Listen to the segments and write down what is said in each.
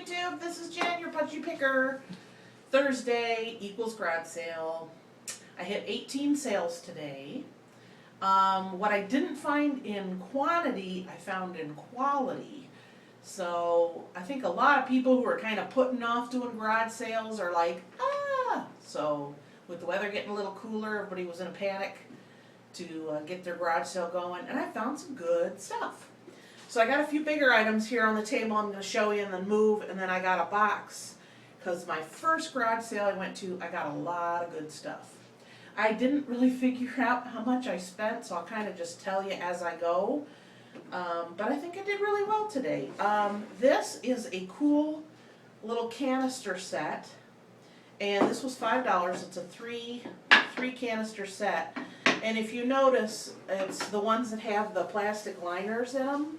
YouTube, this is Jen, your PudgyPicker. Thursday equals garage sale. I hit 18 sales today. What I didn't find in quantity, I found in quality. So I think a lot of people who are kind of putting off doing garage sales are like, ah! So with the weather getting a little cooler, everybody was in a panic to get their garage sale going, and I found some good stuff. So I got a few bigger items here on the table I'm going to show you and then move, and then I got a box because my first garage sale I went to, I got a lot of good stuff. I didn't really figure out how much I spent, so I'll kind of just tell you as I go. But I think I did really well today. This is a cool little canister set, and this was $5. It's a three canister set, and if you notice, it's the ones that have the plastic liners in them.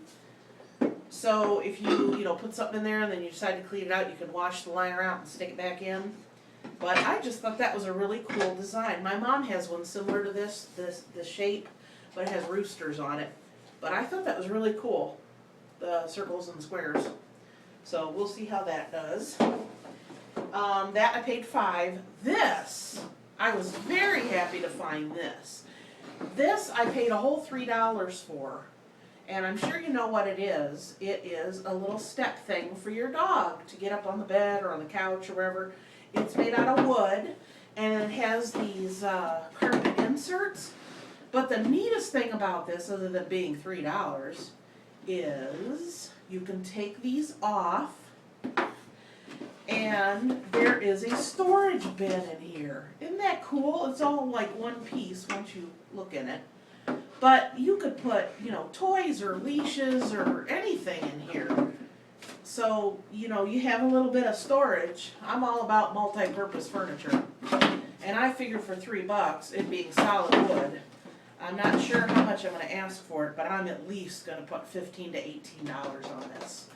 So if you put something in there and then you decide to clean it out, you can wash the liner out and stick it back in. But I just thought that was a really cool design. My mom has one similar to this shape, but it has roosters on it. But I thought that was really cool, the circles and squares. So we'll see how that does. That I paid $5. This, I was very happy to find this. This I paid a whole $3 for. And I'm sure you know what it is. It is a little step thing for your dog to get up on the bed or on the couch or wherever. It's made out of wood, and it has these carpet inserts. But the neatest thing about this, other than being $3, is you can take these off, and there is a storage bin in here. Isn't that cool? It's all like one piece once you look in it. But you could put, toys or leashes or anything in here. So, you have a little bit of storage. I'm all about multi-purpose furniture. And I figured for $3, it being solid wood, I'm not sure how much I'm going to ask for it, but I'm at least going to put $15 to $18 on this.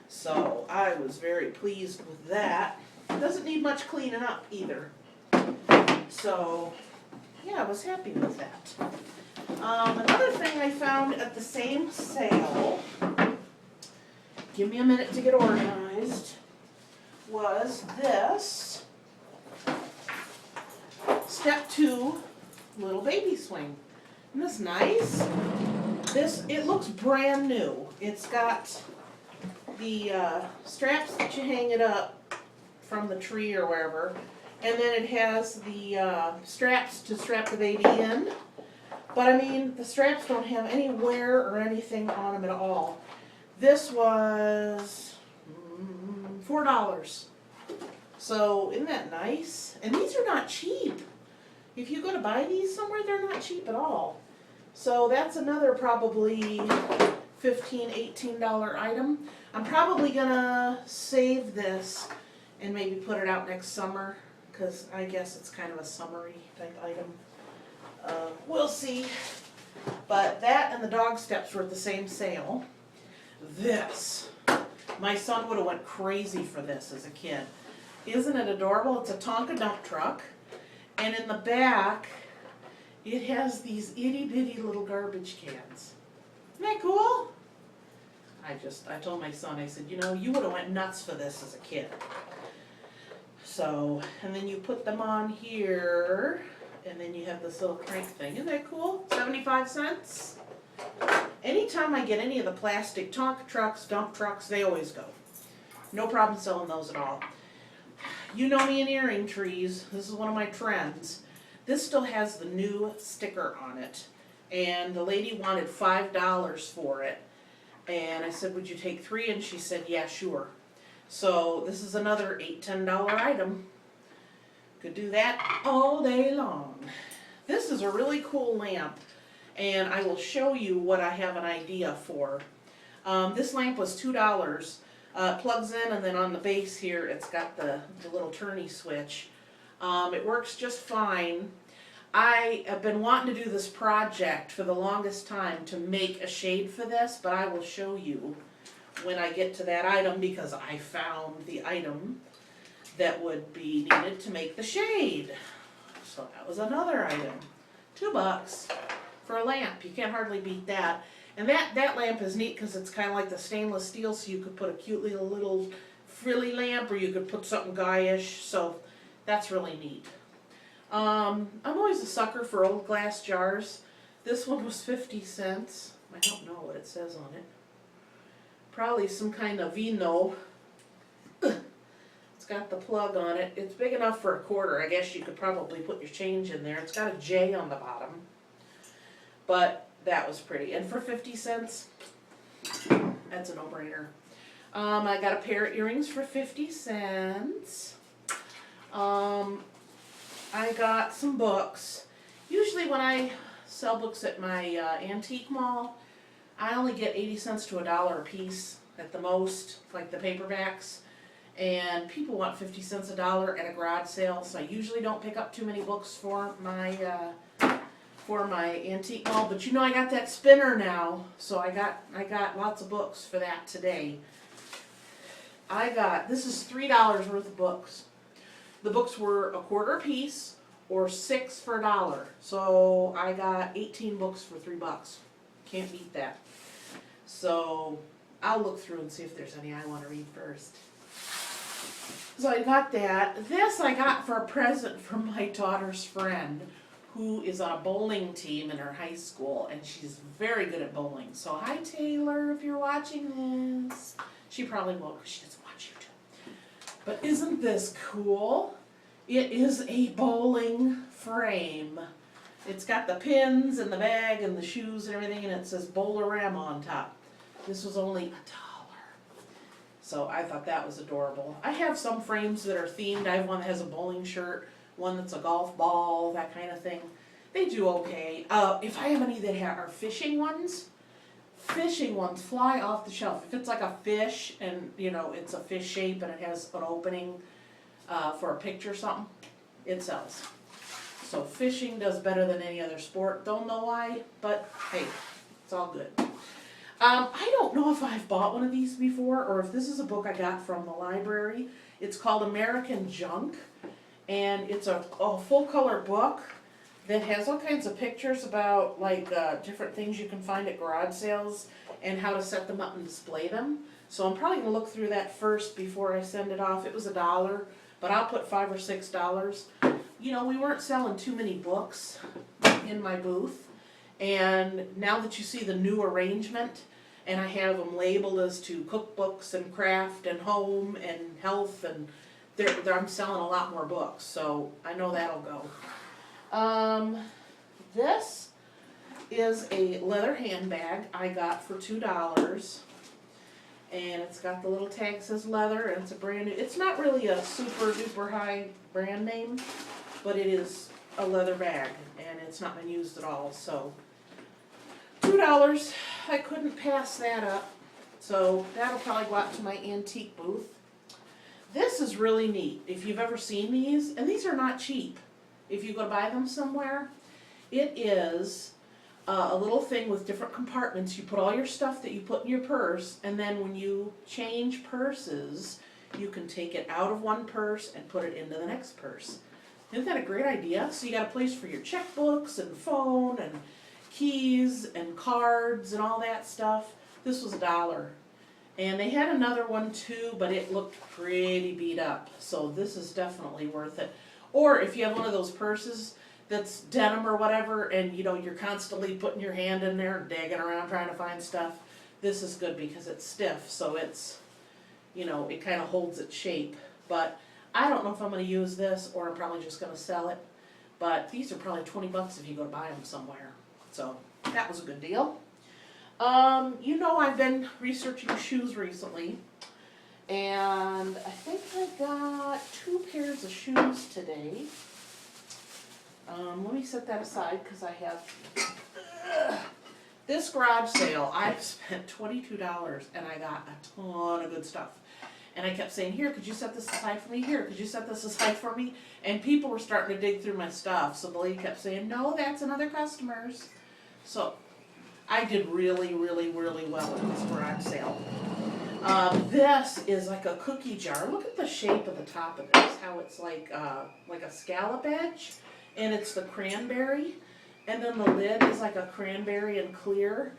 So I was very pleased with that. It doesn't need much cleaning up either. So, yeah, I was happy with that. Another thing I found at the same sale, give me a minute to get organized, was this Step 2 little baby swing. Isn't this nice? It looks brand new. It's got the straps that you hang it up from the tree or wherever, and then it has the straps to strap the baby in. But I mean, the straps don't have any wear or anything on them at all. This was $4. So isn't that nice? And these are not cheap. If you go to buy these somewhere, they're not cheap at all. So that's another probably $15, $18 item. I'm probably gonna save this and maybe put it out next summer, because I guess it's kind of a summery type item. We'll see. But that and the dog steps were at the same sale. This, my son would have went crazy for this as a kid. Isn't it adorable? It's a Tonka dump truck, and in the back it has these itty bitty little garbage cans. Isn't that cool? I told my son, I said, you would have went nuts for this as a kid. So, and then you put them on here, and then you have this little crank thing. Isn't that cool? 75 cents. Anytime I get any of the plastic Tonka trucks, dump trucks, they always go. No problem selling those at all. You know me and earring trees. This is one of my trends. This still has the new sticker on it. And the lady wanted $5 for it. And I said, would you take 3? And she said, yeah, sure. So this is another $8, $10 item. Could do that all day long. This is a really cool lamp, and I will show you what I have an idea for. This lamp was $2. It plugs in, and then on the base here it's got the little turny switch. It works just fine. I have been wanting to do this project for the longest time to make a shade for this, but I will show you when I get to that item, because I found the item that would be needed to make the shade. So that was another item. $2 for a lamp. You can't hardly beat that. And that lamp is neat because it's kind of like the stainless steel, so you could put a cute little frilly lamp, or you could put something guyish, so that's really neat. I'm always a sucker for old glass jars. This one was 50 cents. I don't know what it says on it. Probably some kind of vino. It's got the plug on it. It's big enough for a quarter. I guess you could probably put your change in there. It's got a J on the bottom. But that was pretty. And for 50 cents, that's a no-brainer. I got a pair of earrings for 50 cents. I got some books. Usually when I sell books at my antique mall, I only get 80 cents to $1 a piece at the most, like the paperbacks. And people want 50 cents $1 at a garage sale, so I usually don't pick up too many books for my antique mall. But you know I got that spinner now, so I got lots of books for that today. This is $3 worth of books. The books were a quarter a piece or 6 for $1. So I got 18 books for $3. Can't beat that. So I'll look through and see if there's any I want to read first. So I got that. This I got for a present from my daughter's friend, who is on a bowling team in her high school, and she's very good at bowling. So hi Taylor, if you're watching this. She probably won't because she doesn't watch YouTube. But isn't this cool? It is a bowling frame. It's got the pins and the bag and the shoes and everything, and it says Bowlerama on top. This was only $1. So I thought that was adorable. I have some frames that are themed. I have one that has a bowling shirt, one that's a golf ball, that kind of thing. They do okay. If I have any that are fishing ones fly off the shelf. If it's like a fish and, you know, it's a fish shape and it has an opening for a picture or something, it sells. So fishing does better than any other sport. Don't know why, but hey, it's all good. I don't know if I've bought one of these before or if this is a book I got from the library. It's called American Junk, and it's a full color book that has all kinds of pictures about like different things you can find at garage sales and how to set them up and display them. So I'm probably going to look through that first before I send it off. It was $1, but I'll put $5 or $6. You know, we weren't selling too many books in my booth. And now that you see the new arrangement, and I have them labeled as to cookbooks and craft and home and health, and I'm selling a lot more books, so I know that'll go. This is a leather handbag I got for $2, and it's got the little tag that says leather, and it's a brand new. It's not really a super duper high brand name, but it is a leather bag, and it's not been used at all, so $2. I couldn't pass that up, so that'll probably go out to my antique booth. This is really neat. If you've ever seen these, and these are not cheap if you go to buy them somewhere, it is a little thing with different compartments. You put all your stuff that you put in your purse, and then when you change purses, you can take it out of one purse and put it into the next purse. Isn't that a great idea? So you got a place for your checkbooks and phone and keys and cards and all that stuff. This was $1. And they had another one too, but it looked pretty beat up. So this is definitely worth it. Or if you have one of those purses that's denim or whatever, and you know you're constantly putting your hand in there and digging around trying to find stuff, this is good because it's stiff, so it's, you know, it kind of holds its shape. But I don't know if I'm going to use this or I'm probably just going to sell it. But these are probably $20 if you go to buy them somewhere. So that was a good deal. You know, I've been researching shoes recently, and I think I got 2 pairs of shoes today. Let me set that aside because I have this garage sale. I've spent $22 and I got a ton of good stuff. And I kept saying, here, could you set this aside for me? Here, could you set this aside for me? And people were starting to dig through my stuff. So the lady kept saying, no, that's another customer's. So I did really, really, really well at this garage sale. This is like a cookie jar. Look at the shape of the top of this, how it's like a scallop edge. And it's the cranberry. And then the lid is like a cranberry and clear.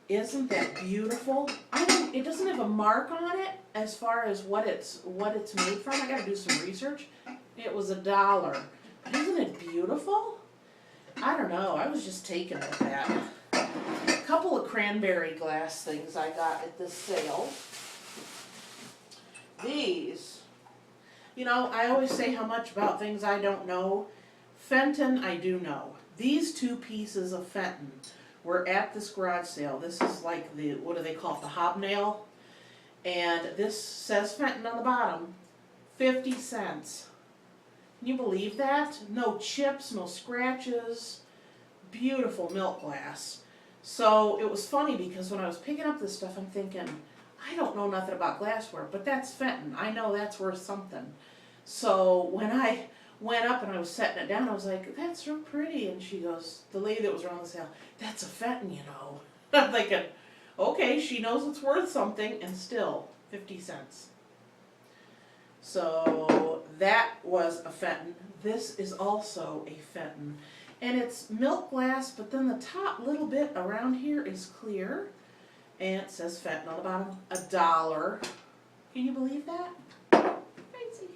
Isn't that beautiful? It doesn't have a mark on it, as far as what it's made from, I gotta do some research. It was $1. Isn't it beautiful? I don't know, I was just taken with that. A couple of cranberry glass things I got at this sale. These, you know, I always say how much about things I don't know. Fenton, I do know. These 2 pieces of Fenton were at this garage sale. This is like the, what do they call it, the hobnail? And this says Fenton on the bottom, 50 cents. Can you believe that? No chips, no scratches, beautiful milk glass. So it was funny because when I was picking up this stuff, I'm thinking, I don't know nothing about glassware, but that's Fenton. I know that's worth something. So when I went up and I was setting it down, I was like, that's so pretty. And she goes, the lady that was around the sale, that's a Fenton, you know. I'm thinking, okay, she knows it's worth something, and still 50 cents. So that was a Fenton. This is also a Fenton. And it's milk glass, but then the top little bit around here is clear. And it says Fenton on the bottom, $1. Can you believe that? Crazy.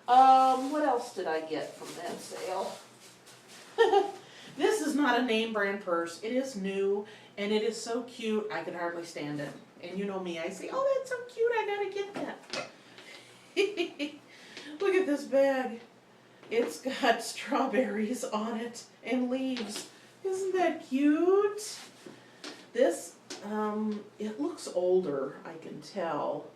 What else did I get from that sale? This is not a name brand purse. It is new, and it is so cute, I could hardly stand it. And you know me, I say, oh, that's so cute, I gotta get that. Look at this bag. It's got strawberries on it and leaves. Isn't that cute? This, it looks older, I can tell.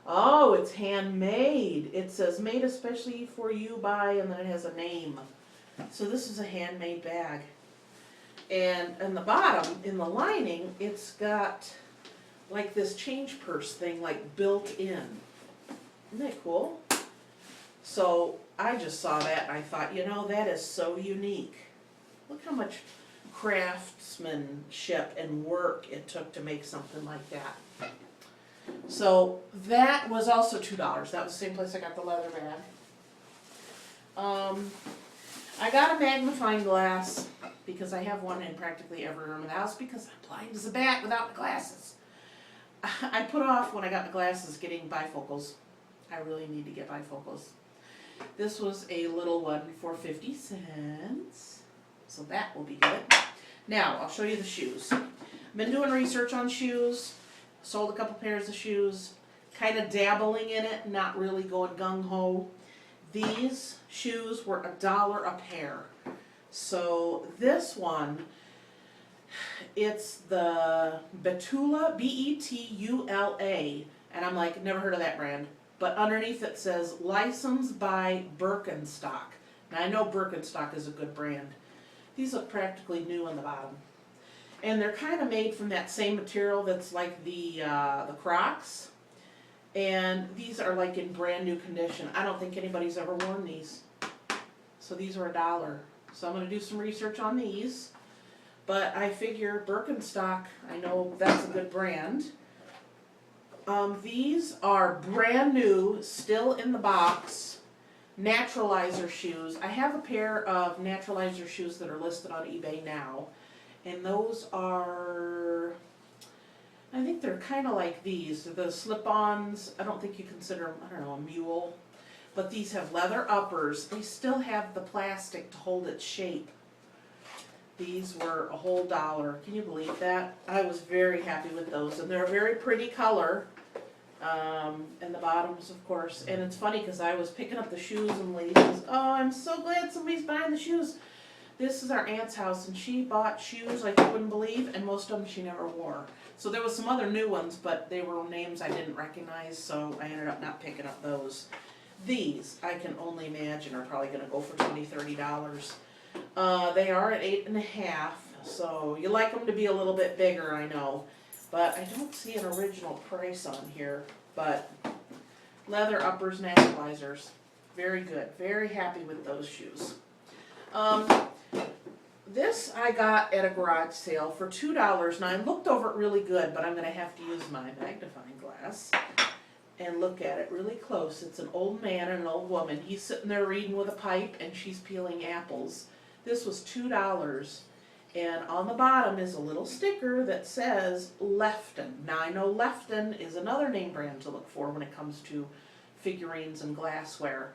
Oh, it's handmade. It says made especially for you by, and then it has a name. So this is a handmade bag. And in the bottom, in the lining, it's got like this change purse thing like built in. Isn't that cool? So I just saw that and I thought, you know, that is so unique. Look how much craftsmanship and work it took to make something like that. So that was also $2. That was the same place I got the leather bag. I got a magnifying glass because I have one in practically every room in the house because I'm blind as a bat without the glasses. I put off when I got the glasses getting bifocals. I really need to get bifocals. This was a little one for 50 cents. So that will be good. Now, I'll show you the shoes. I've been doing research on shoes. Sold a couple pairs of shoes. Kind of dabbling in it, not really going gung-ho. These shoes were $1 a pair. So this one, it's the Betula, B-E-T-U-L-A. And I'm like, never heard of that brand. But underneath it says, licensed by Birkenstock. Now I know Birkenstock is a good brand. These look practically new on the bottom. And they're kind of made from that same material that's like the Crocs. And these are like in brand new condition. I don't think anybody's ever worn these. So these were $1. So I'm going to do some research on these. But I figure Birkenstock, I know that's a good brand. These are brand new, still in the box, naturalizer shoes. I have a pair of naturalizer shoes that are listed on eBay now. And those are, I think they're kind of like these. They're the slip-ons. I don't think you consider them, I don't know, a mule. But these have leather uppers. They still have the plastic to hold its shape. These were a whole $1. Can you believe that? I was very happy with those. And they're a very pretty color. And the bottoms, of course. And it's funny because I was picking up the shoes and the lady says, oh, I'm so glad somebody's buying the shoes. This is our aunt's house, and she bought shoes like you wouldn't believe, and most of them she never wore. So there was some other new ones, but they were names I didn't recognize, so I ended up not picking up those. These, I can only imagine, are probably going to go for $20, $30. They are at 8.5, so you like them to be a little bit bigger, I know. But I don't see an original price on here, but leather uppers, naturalizers, very good. Very happy with those shoes. This I got at a garage sale for $2. Now I looked over it really good, but I'm going to have to use my magnifying glass and look at it really close. It's an old man and an old woman. He's sitting there reading with a pipe and she's peeling apples. This was $2. And on the bottom is a little sticker that says Lefton. Now I know Lefton is another name brand to look for when it comes to figurines and glassware.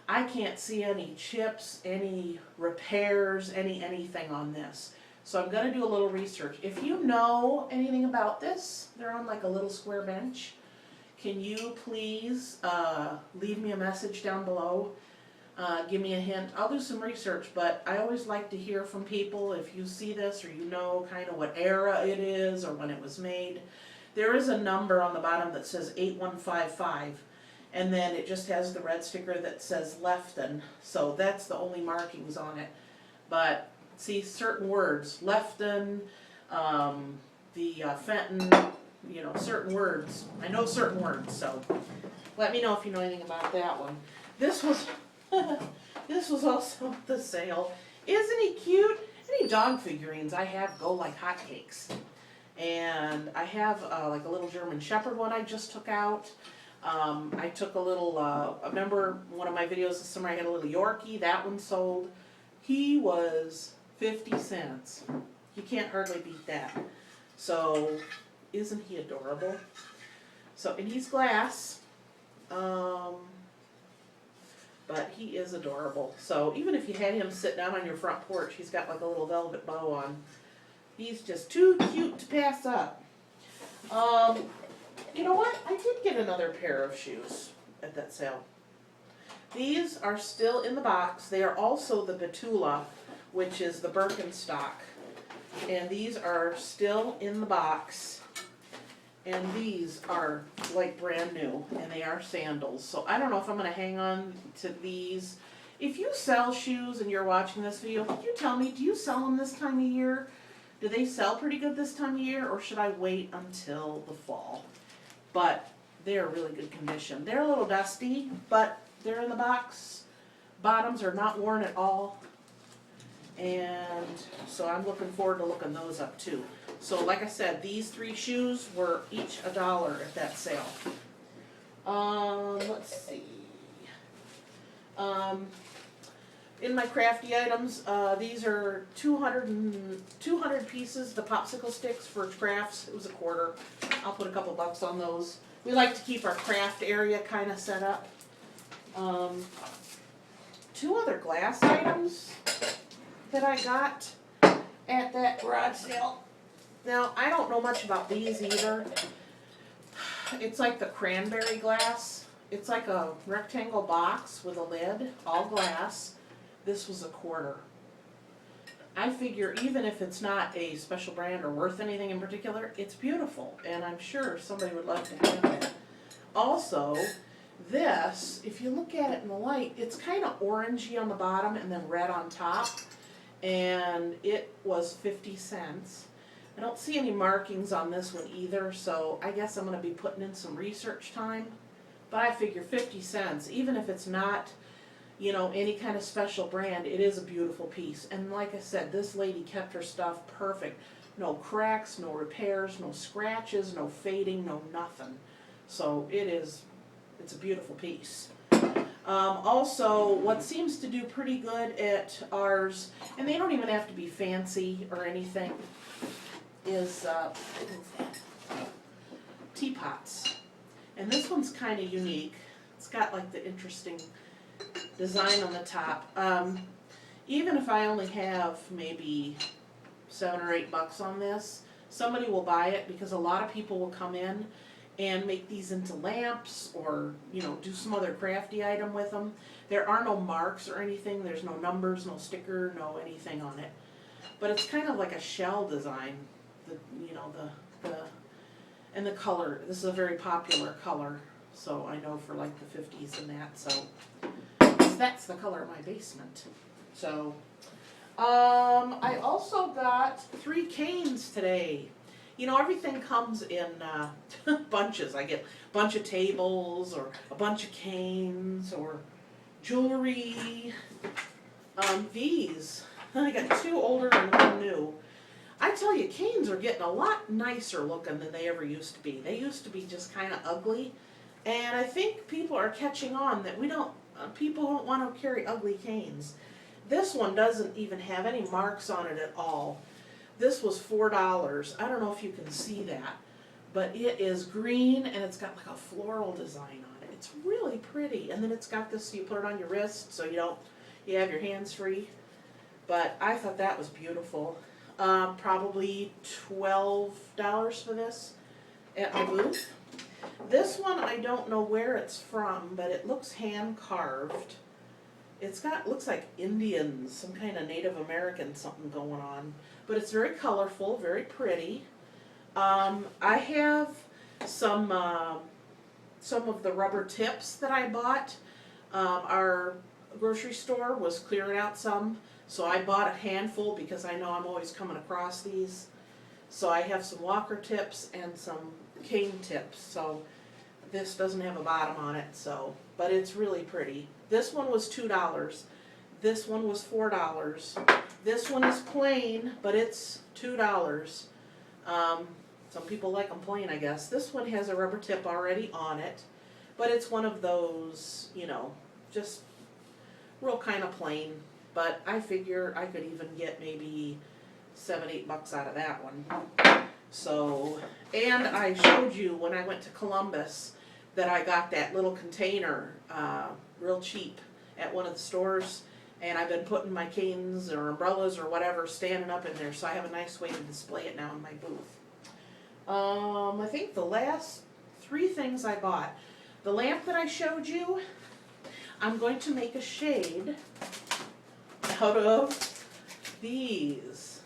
I can't see any chips, any repairs, anything on this. So I'm going to do a little research. If you know anything about this, they're on like a little square bench. Can you please leave me a message down below? Give me a hint. I'll do some research, but I always like to hear from people if you see this or you know kind of what era it is or when it was made. There is a number on the bottom that says 8155, and then it just has the red sticker that says Lefton, so that's the only markings on it. But see, certain words, Lefton, Fenton, you know, certain words. I know certain words, so let me know if you know anything about that one. This was this was also the sale. Isn't he cute? Any dog figurines I have go like hotcakes. And I have like a little German Shepherd one I just took out. I took a little, remember one of my videos this summer I had a little Yorkie, that one sold. He was 50 cents. You can't hardly beat that. So, isn't he adorable? So, and he's glass. But he is adorable. So even if you had him sit down on your front porch, he's got like a little velvet bow on. He's just too cute to pass up. You know what? I did get another pair of shoes at that sale. These are still in the box. They are also the Betula, which is the Birkenstock. And these are still in the box. And these are like brand new, and they are sandals. So I don't know if I'm going to hang on to these. If you sell shoes and you're watching this video, can you tell me, do you sell them this time of year? Do they sell pretty good this time of year, or should I wait until the fall? But they're really good condition. They're a little dusty, but they're in the box. Bottoms are not worn at all. And so I'm looking forward to looking those up too. So like I said, these 3 shoes were each $1 at that sale. Let's see. In my crafty items, these are 200 pieces, the popsicle sticks for crafts. It was a quarter. I'll put a couple bucks on those. We like to keep our craft area kind of set up. 2 other glass items that I got at that garage sale. Now, I don't know much about these either. It's like the cranberry glass. It's like a rectangle box with a lid, all glass. This was a quarter. I figure even if it's not a special brand or worth anything in particular, it's beautiful, and I'm sure somebody would love to have it. Also, this, if you look at it in the light, it's kind of orangey on the bottom and then red on top, and it was 50 cents. I don't see any markings on this one either, so I guess I'm going to be putting in some research time. But I figure 50 cents, even if it's not, you know, any kind of special brand, it is a beautiful piece. And like I said, this lady kept her stuff perfect. No cracks, no repairs, no scratches, no fading, no nothing. So it's a beautiful piece. Also, what seems to do pretty good at ours, and they don't even have to be fancy or anything, is teapots. And this one's kind of unique. It's got like the interesting design on the top. Even if I only have maybe $7 or $8 on this, somebody will buy it because a lot of people will come in and make these into lamps or, you know, do some other crafty item with them. There are no marks or anything. There's no numbers, no sticker, no anything on it. But it's kind of like a shell design. And the color, this is a very popular color, so I know for like the 50s and that, so that's the color of my basement. So, I also got 3 canes today. You know, everything comes in bunches. I get a bunch of tables, or a bunch of canes, or jewelry. These, I got 2 older and 1 new. I tell you, canes are getting a lot nicer looking than they ever used to be. They used to be just kind of ugly, and I think people are catching on that people don't want to carry ugly canes. This one doesn't even have any marks on it at all. This was $4. I don't know if you can see that, but it is green and it's got like a floral design on it. It's really pretty. And then it's got this, you put it on your wrist so you have your hands free. But I thought that was beautiful. Probably $12 for this at my booth. This one, I don't know where it's from, but it looks hand carved. Looks like Indians, some kind of Native American something going on. But it's very colorful, very pretty. I have some of the rubber tips that I bought. Our grocery store was clearing out some, so I bought a handful because I know I'm always coming across these. So I have some walker tips and some cane tips. So this doesn't have a bottom on it, but it's really pretty. This one was $2. This one was $4. This one is plain, but it's $2. Some people like them plain, I guess. This one has a rubber tip already on it, but it's one of those, just real kind of plain. But I figure I could even get maybe $7, $8 out of that one. So, and I showed you when I went to Columbus that I got that little container real cheap at one of the stores, and I've been putting my canes or umbrellas or whatever standing up in there, so I have a nice way to display it now in my booth. I think the last 3 things I bought. The lamp that I showed you, I'm going to make a shade out of these.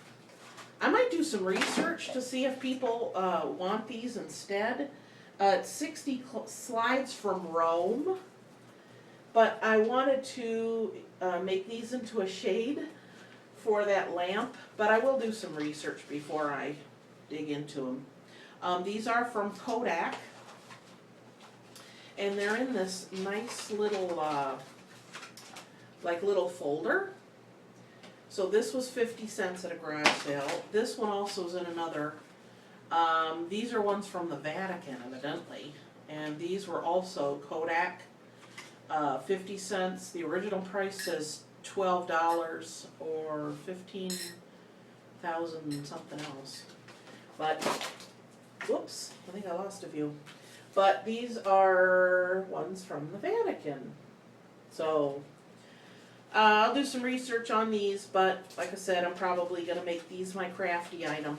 I might do some research to see if people want these instead. It's 60 slides from Rome, but I wanted to make these into a shade for that lamp, but I will do some research before I dig into them. These are from Kodak, and they're in this nice little, little folder. So this was 50 cents at a garage sale. This one also is in another. These are ones from the Vatican, evidently, and these were also Kodak, 50 cents. The original price says $12 or 15,000 something else. But whoops, I think I lost a few. But these are ones from the Vatican. So I'll do some research on these, but like I said, I'm probably going to make these my crafty item.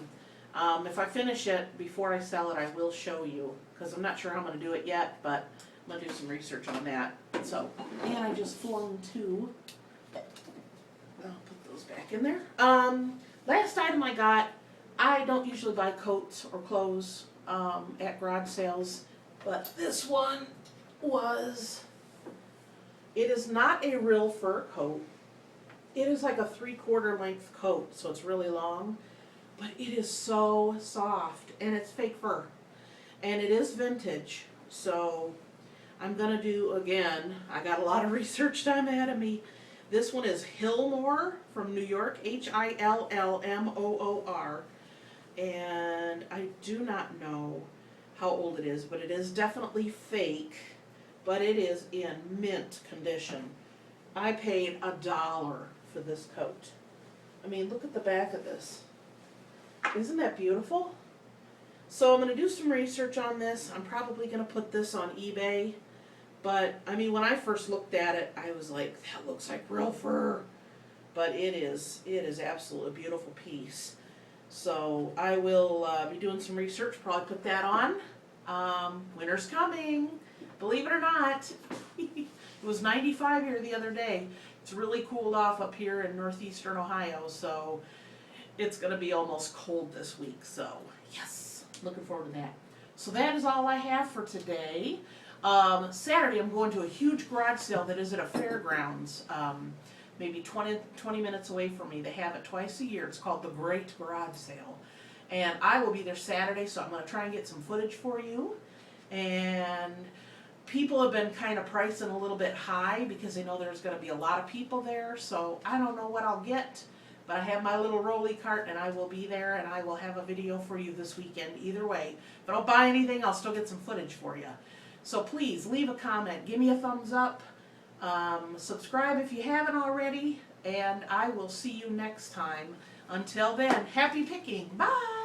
If I finish it before I sell it, I will show you, because I'm not sure how I'm going to do it yet, but I'm going to do some research on that. So, and I just flung 2. I'll put those back in there. Last item I got, I don't usually buy coats or clothes at garage sales, but this one it is not a real fur coat. It is like a 3/4 length coat, so it's really long, but it is so soft, and it's fake fur, and it is vintage. So I'm gonna do, again, I got a lot of research time ahead of me. This one is Hillmoor from New York, Hillmoor, and I do not know how old it is, but it is definitely fake, but it is in mint condition. I paid $1 for this coat. I mean, look at the back of this. Isn't that beautiful? So I'm going to do some research on this. I'm probably going to put this on eBay. But, I mean, when I first looked at it, I was like, that looks like real fur. But it is absolutely a beautiful piece. So I will be doing some research, probably put that on. Winter's coming, believe it or not. It was 95 here the other day. It's really cooled off up here in northeastern Ohio, so it's going to be almost cold this week. So, yes, looking forward to that. So that is all I have for today. Saturday I'm going to a huge garage sale that is at a fairgrounds, maybe 20 minutes away from me. They have it twice a year. It's called the Great Garage Sale. And I will be there Saturday, so I'm going to try and get some footage for you. And people have been kind of pricing a little bit high because they know there's going to be a lot of people there. So I don't know what I'll get, but I have my little rolly cart and I will be there, and I will have a video for you this weekend either way. If I don't buy anything, I'll still get some footage for you. So please leave a comment, give me a thumbs up, subscribe if you haven't already, and I will see you next time Until then, happy picking. Bye.